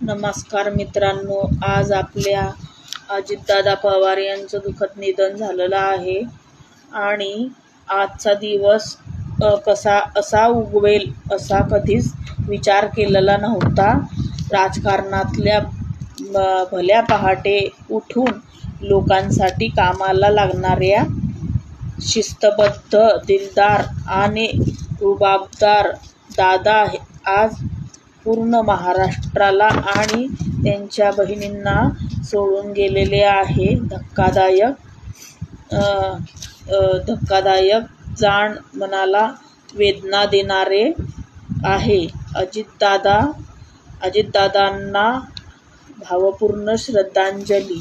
नमस्कार मित्रांनो, आज आपल्या अजितदादा पवार यांचं दुःखद निधन झालेलं आहे आणि आजचा दिवस असा उगवेल असा कधीच विचार केलेला नव्हता. राजकारणातल्या भल्या पहाटे उठून लोकांसाठी कामाला लागणाऱ्या शिस्तबद्ध, दिलदार आणि रुबाबदार दादा आज पूर्ण महाराष्ट्राला आणि त्यांच्या बहिणींना सोडून गेलेले आहे. धक्कादायक जाण मनाला वेदना देणारे आहे. अजितदादांना भावपूर्ण श्रद्धांजली.